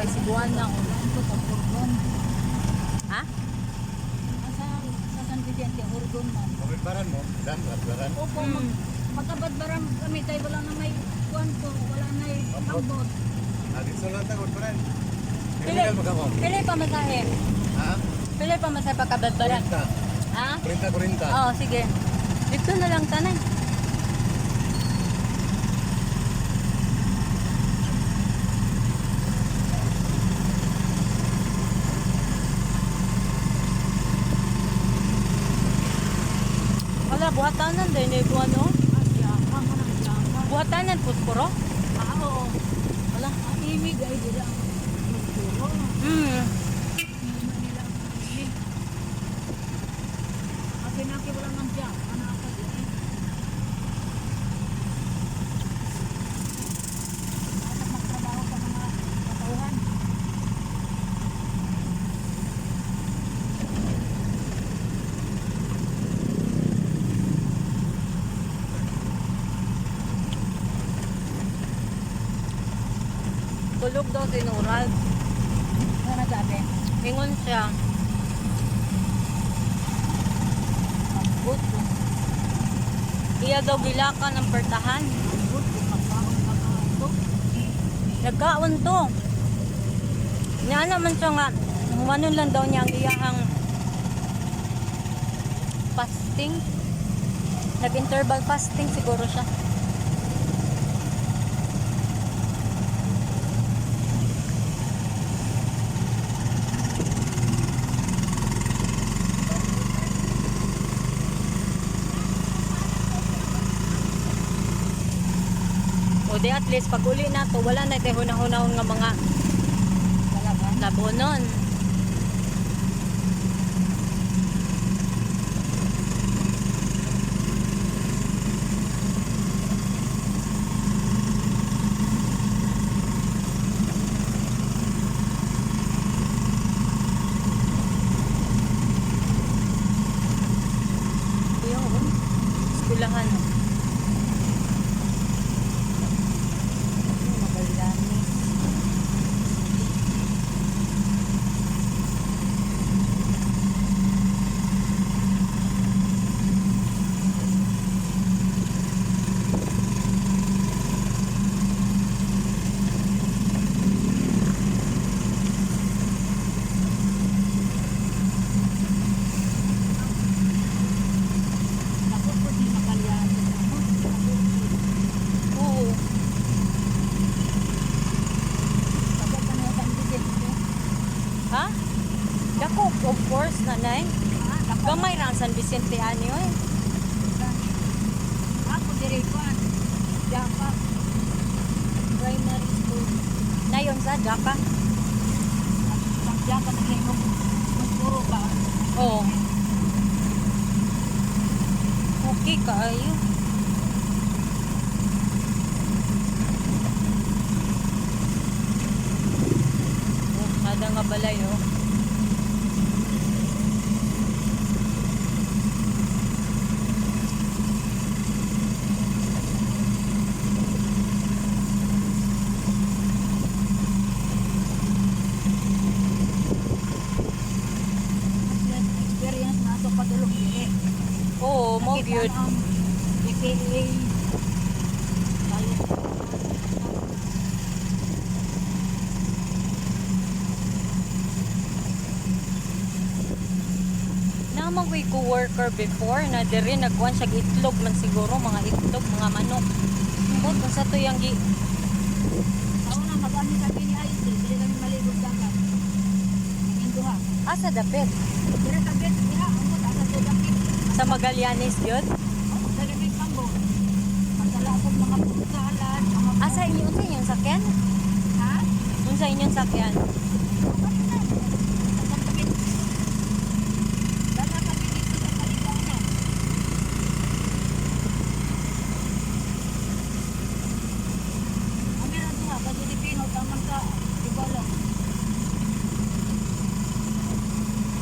kay Cebuan na. Ito sa Urgon. Ha? Sa San Vicente, Urgon man. Pabidbaran mo? Dan, badbaran. Opo, magkabadbaran kami tayo wala na may kuwan po, wala na may pambot. Dito lang tayo, badbaran. Pili, Criminal magkamo. pili pamasahe. Ha? Pili pamasahe pagkabadbaran. Kurinta. Ha? Kurinta. Oo, sige. Dito na lang tanay. Wala, buhatanan din eh, ano? Buhatanan, pusporo? Oo. Wala. Ang imig ay dila. Puro. Nila ang imig. Kasi naki wala nang diyan. Ano ako din. At magtrabaho sa mga katauhan. Tulog daw si Nural. Ano nagsabi? Mingon siya. Pambot. Iya daw gilaka ng pertahan. Pambot. Magkakaon. Nagkaon to. Nga naman siya nga, humanon lang daw niya ang iyahang fasting. Nag-interval fasting siguro siya. O di at least pag uli na to, wala na tayo hunahunahon nga mga labonon. Yun, eskwelahan. Magallanes. Ako po di Magallanes. Oo. Kasi kami San Vicente. Ha? Dako, of course, nanay. Ako Gamay ra ang San Vicente ani oy. direkuan. Jaka. Primary school. Nayon sa Jaka. Ang jaka na kayo magpuro ba? Oo. Okay kaayo. Oh, nada nga balay oh. Experience na ito padulog diri. Oo, mo Nakita gyud. na ang EPA. Tayo. Namang ko'y co-worker before na diri nagkuhan siya itlog man siguro, mga itlog, mga manok. But kung sa to yung Ako na mag-ani kami ni IC. Dili kami malibot dagat. Induha. asa dapit Diri sa bet diha amot asa to dakit. sa Magallanes yun. Sa gabi pambo. Magdala ako mga pagkalan, mga Asa inyo unsa inyong sakyan? ha? Unsa inyong sakyan?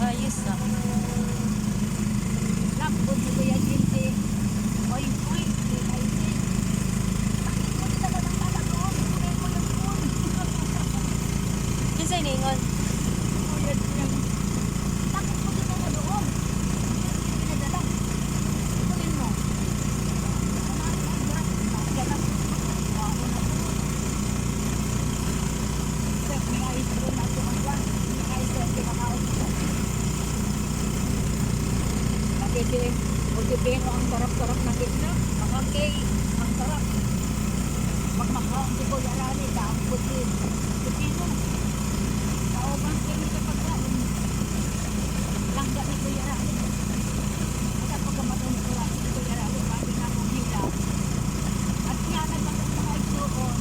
Ayos na. sabihin mo ang sarap-sarap ng isda. Makakay, ang sarap. Magmakaon si Kuya Rani, kaangkot din. Pipino. Kauban kami sa pagkain. Langga ni Kuya Rani. At ang pagkamatong ni Kuya Rani, pati nga mong hila. At siya nagpapag mga igsoon.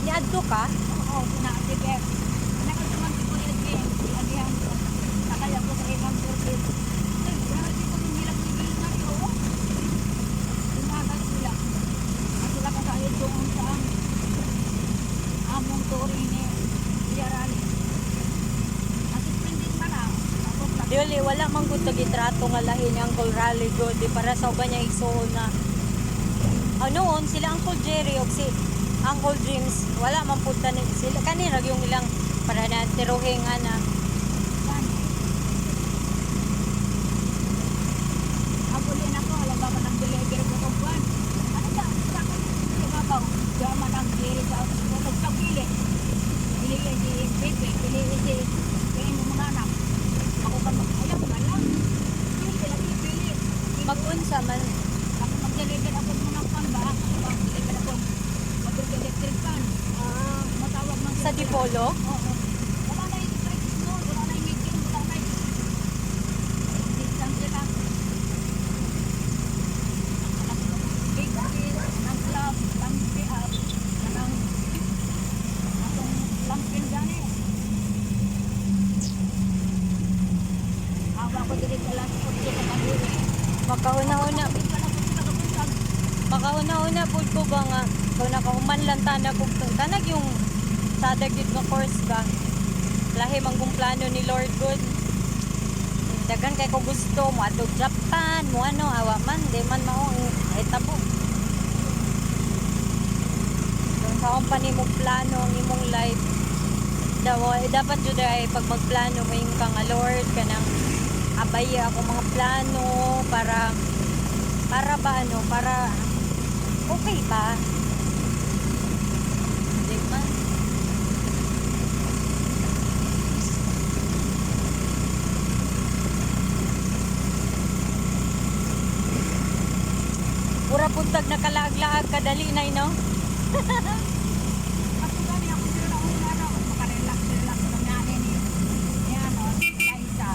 Niadto ka? Oo, sinaasibet. Nakasuman si Kuya Jane, si Adihan ko. Nakaya ko sa ilang turbin. Ay, grabe ko yung hilang sigil na ito. Tumagal sila. At sila kasayod doon sa among tori ni Kuya Rani. At suspended man na. Tapos lang. Dili, wala man gud gitrato nga lahi ni Uncle Raleigh good. Di para sa uban niya igsuon na. Anoon, sila Uncle Jerry o si Uncle James, wala man punta ni sila. Kanina yung ilang para na tiruhin nga na. Ang bulin ako, alam ba man ang deliver ko kung buwan? Ano ba? Sa akin, ibabaw. Diyan man ang diri sa pagpili. Pili si Pepe, pili si kain mo mga anak. Ako ka mag-alam man lang. Pili sila pili. Mag-unsa man. Ako mag-deliver ako ng pan ba? Mag-deliver ako. Mag-electric pan. Matawag man Sa Dipolo? Oo. Wala na yung electric no, wala na yung meeting, wala na yung distance sila. Big deal ng club, ng pay-up, ng atong lampin dyan eh. Hawa ko dili sa last food ko sa kabuli. Makahuna-una. Makahuna-una pud ko ba nga kung nakahuman lang tanag kung tanag yung sadag yun nga course ba. Lahi man kung plano ni Lord good. Dagan kay ko gusto mo atog Japan mo ano awa man di man mao ay tabo. Kung sa company mo plano ang imong life dapat jud ay pag magplano mo yung kang Lord kanang abaya ako mga plano para ba ano para okay ba? Di ba? Pura puntag nakalaag-laag kadali na no? Ako gani ako sila na una na makarelax ng nani ni yan o Liza.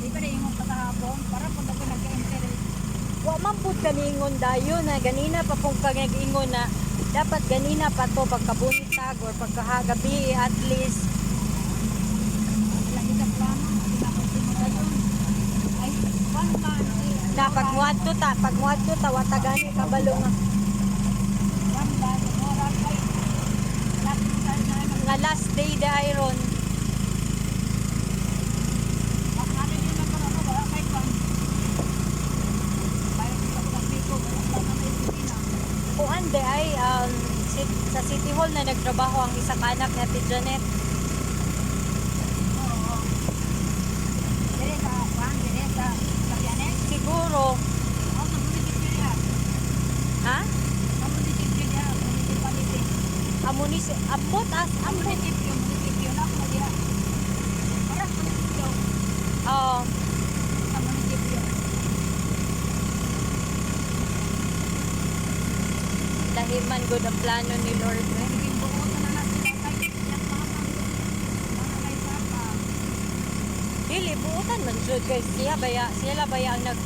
Di ba rin yung patahapon para punta ko nag-interest. Wa man pud kaningon dayon na ganina pa pong nag-ingon na dapat ganina pa to pagkabuntag or pagkahagabi at least Lagi sa plano, hindi na ako simulan yun. Ay, 1 month. na pagmuadto ta watagani kabalo nga 1 month, oras ay lagi sa nga last day the iron Makanin yun ang karano, wala kay Pan. Bayad sa pagkakiko, wala lang na may pisina. kuan de ay sa City Hall na nagtrabaho ang isa ka anak ni Ate Janet. Oo. Dire sa Juan, dire sa Sabianes. Siguro, Ako sa munisipyo yan. ha? Sa munisipyo yan, municipality. Ambot as Ang munisipyo na ako nagila. Parang munisipyo. oh, Sa munisipyo. dahil man good ang plano ni Lord. Naging bukutan na natin ang kayo. Yung mga mga may papa. Dili buutan man jud kay siya la baya ang nag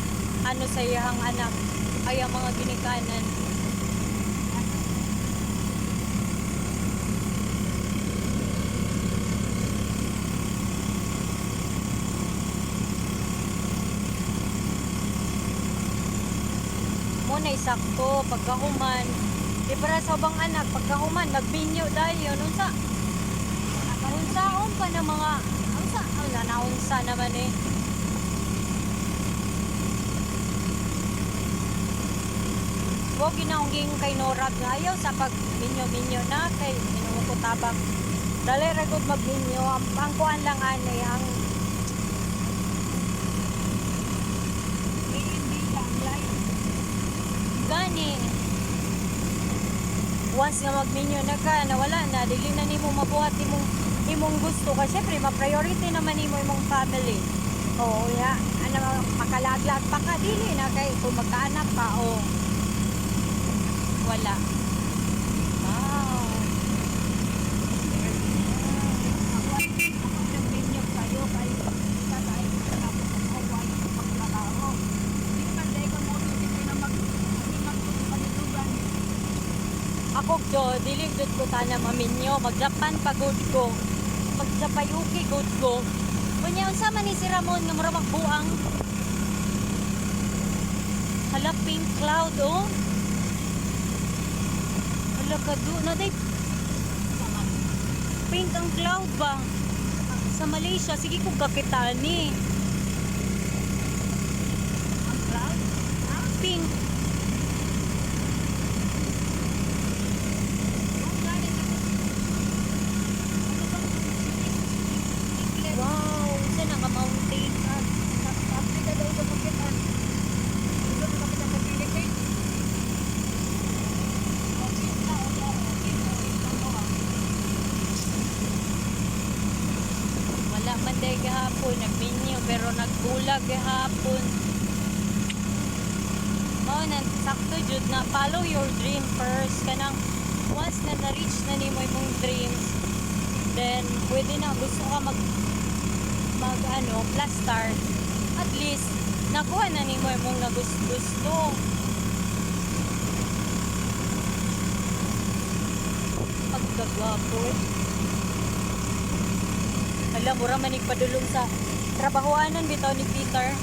ano sa iyang anak ay ang mga ginikanan. Mo na isakto pagkahuman. Di para sa ubang anak pagkahuman nagbinyo dayon unsa unsaon pa na mga unsa naunsa naman eh. Huwag ginaungging kay Norab nga ayaw sa pag-minyo-minyo na kay inumo ko tabang. Dali ragod mag-minyo. Ang kuan lang ani ang Hindi lang live. gani. Once nga mag-minyo na ka, nawala na, dili na nimo mabuhat imong gusto. Kasi syempre, ma-priority naman nimo imong family. Oo, ya. ano, makalaglag pa ka, dili na kay kung magkaanak pa, o. Wala. Wow. Ako nag-menu kayo kay tatay tapos mag-away magtrabaho. Hindi man dahil ka mo hindi na magpapalitugan. Ako, Jo, dili jud ko tana maminyo. Mag-Japan pagod ko. Mag-Japayuki good ko. Kunya, unsa man ni si Ramon nga mura magbuang? Hala, pink cloud, oh. Hala ka na day. Pink ang cloud ba? Sa Malaysia, sige kong kakitani. Ang cloud, Pink. yung galing ako. Ano bang England? Wow, unsa na ka mountain? Africa daw sa Pakitan. Ito sa Pakitan sa Philippines. Okay na, okay na. Wala man day gahapon, nagminyo pero nagbulag gahapon. Mao na sakto jud na follow your dream first kanang once na na-reach na nimo imong dreams, then pwede na gusto ka mag ano plus start, at least nakuha na nimo imong gusto. Pagkagwapo. Alam mo ra manig padulong sa trabahoanan bitaw ni Peter.